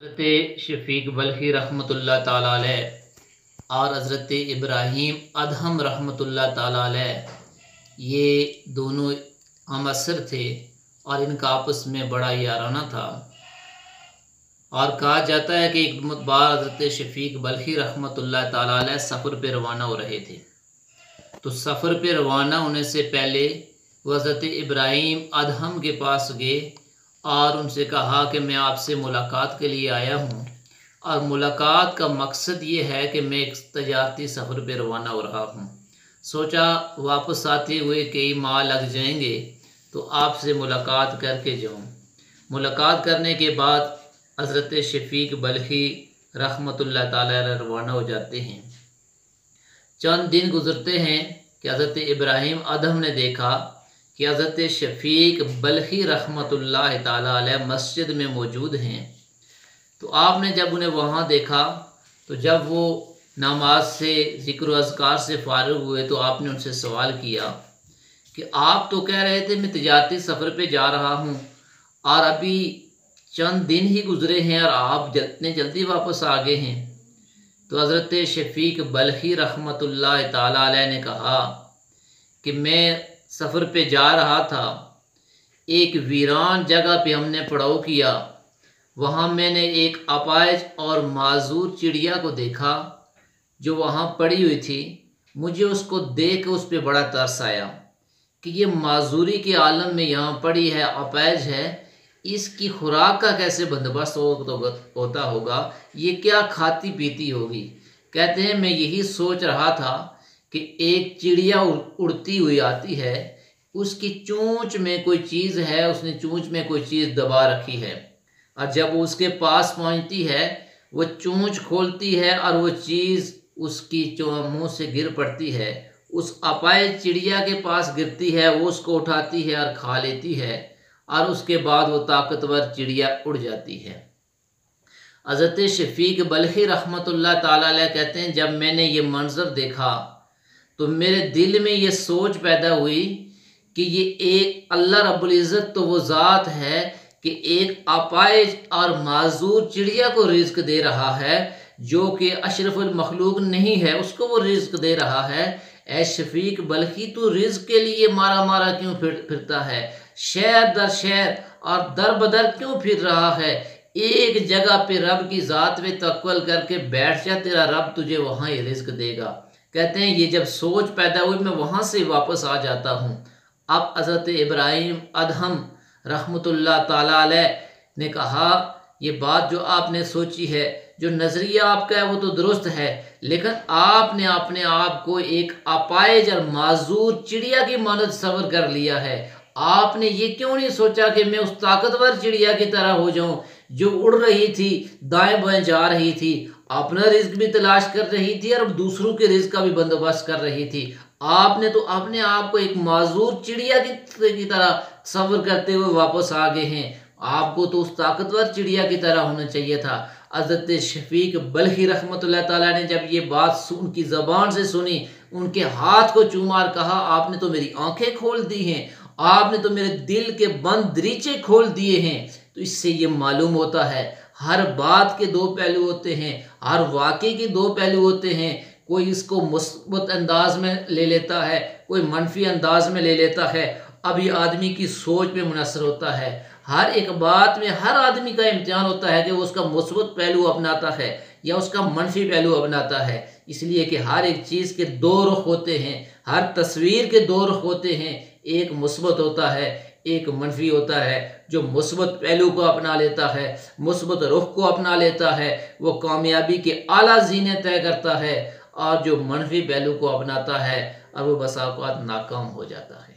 हज़रत शफ़ीक बल्खी रहमतुल्लाह ताला अलैह और हज़रत इब्राहीम अदहम रहमतुल्लाह ताला अलैह, ये दोनों हम असर थे और इनका आपस में बड़ा याराना था। और कहा जाता है कि एक बार हज़रत शफ़ीक बल्खी रहमतुल्लाह ताला अलैह सफ़र पे रवाना हो रहे थे, तो सफ़र पे रवाना होने से पहले वो हज़रत इब्राहीम अदहम के पास गए और उनसे कहा कि मैं आपसे मुलाकात के लिए आया हूँ और मुलाकात का मकसद ये है कि मैं एक तजारती सफ़र पे रवाना हो रहा हूँ। सोचा वापस आते हुए कई माह लग जाएंगे तो आपसे मुलाकात करके जाऊँ। मुलाकात करने के बाद हज़रत शफ़ीक बल्खी रहमतुल्लाह ताला अलैह रवाना हो जाते हैं। चंद दिन गुज़रते हैं कि हज़रत इब्राहीम अदहम ने देखा कि हज़रत शफ़ीक बल्खी रहमतुल्लाह ताला अलैह मस्जिद में मौजूद हैं। तो आपने जब उन्हें वहाँ देखा तो जब वो नमाज से ज़िक्र अज़कार से फ़ारिग़ हुए तो आपने उनसे सवाल किया कि आप तो कह रहे थे मैं तिजारती सफ़र पे जा रहा हूँ और अभी चंद दिन ही गुज़रे हैं और आप इतने जल्दी वापस आ गए हैं। तो हज़रत शफ़ीक बल्खी रहमतुल्लाह ताला अलैह ने कहा कि मैं सफ़र पे जा रहा था, एक वीरान जगह पे हमने पड़ाव किया, वहाँ मैंने एक अपाहिज और माजूर चिड़िया को देखा जो वहाँ पड़ी हुई थी। मुझे उसको देख कर उस पर बड़ा तरस आया कि ये माजूरी के आलम में यहाँ पड़ी है, अपाहिज है, इसकी खुराक का कैसे बंदोबस्त होता होगा, ये क्या खाती पीती होगी। कहते हैं मैं यही सोच रहा था कि एक चिड़िया उड़ती हुई आती है, उसकी चोंच में कोई चीज़ है, उसने चोंच में कोई चीज़ दबा रखी है और जब वो उसके पास पहुंचती है वो चोंच खोलती है और वो चीज़ उसकी मुंह से गिर पड़ती है, उस अपाहिज चिड़िया के पास गिरती है, वो उसको उठाती है और खा लेती है और उसके बाद वो ताकतवर चिड़िया उड़ जाती है। हज़रत शफ़ीक बल्खी रहमतुल्लाह ताला अलैह कहते हैं जब मैंने ये मंज़र देखा तो मेरे दिल में ये सोच पैदा हुई कि ये एक अल्लाह रब्बुल इज़्ज़त तो वो ज़ात है कि एक अपाहिज और माजूर चिड़िया को रिज़्क़ दे रहा है जो कि अशरफुल मखलूक नहीं है, उसको वो रिज़्क़ दे रहा है। ऐ शफ़ीक बल्खी तू रिज़्क़ के लिए मारा मारा क्यों फिरता है, शहर दर शहर और दर बदर क्यों फिर रहा है, एक जगह पे रब की ज़ात पे तवक्कुल करके बैठ जा, तेरा रब तुझे वहाँ ही रिज़्क़ देगा। कहते हैं ये जब सोच पैदा हुई मैं वहाँ से वापस आ जाता हूँ। अब हज़रत इब्राहीम अदहम रहमतुल्लाह ताला अलैह ने कहा ये बात जो आपने सोची है, जो नज़रिया आपका है वो तो दुरुस्त है, लेकिन आपने अपने आप को एक अपाहिज और माजूर चिड़िया की मानद सवर कर लिया है। आपने ये क्यों नहीं सोचा कि मैं उस ताकतवर चिड़िया की तरह हो जाऊं जो उड़ रही थी, दाएं बाएं जा रही थी, अपना रिज़्क भी तलाश कर रही थी और दूसरों के रिज़्क का भी बंदोबस्त कर रही थी। आपने तो अपने आप को एक माजूर चिड़िया की तरह सफ़र करते हुए वापस आ गए हैं। आपको तो उस ताकतवर चिड़िया की तरह होना चाहिए था। हज़रत शफ़ीक बल्खी रहमतुल्लाह ताला ने जब ये बात उनकी ज़बान से सुनी, उनके हाथ को चूमा और कहा आपने तो मेरी आंखें खोल दी हैं, आपने तो मेरे दिल के बंद दरीचे खोल दिए हैं। तो इससे ये मालूम होता है हर बात के दो पहलू होते हैं, हर वाक़े के दो पहलू होते हैं। कोई इसको मुस्बत अंदाज में ले लेता है, कोई मनफी अंदाज में ले लेता है। अब ये आदमी की सोच पे मुनसर होता है। हर एक बात में हर आदमी का इम्तिहान होता है कि वो उसका मुस्बत पहलू अपनाता है या उसका मनफी पहलू अपनाता है। इसलिए कि हर एक चीज़ के दो रुख होते हैं, हर तस्वीर के दो रुख होते हैं, एक मुस्बत होता है, एक मनफी होता है। जो मुस्बत पहलू को अपना लेता है, मुस्बत रुख को अपना लेता है, वो कामयाबी के आला ज़ीने तय करता है और जो मनफी पहलू को अपनाता है और वो बसा औक़ात नाकाम हो जाता है।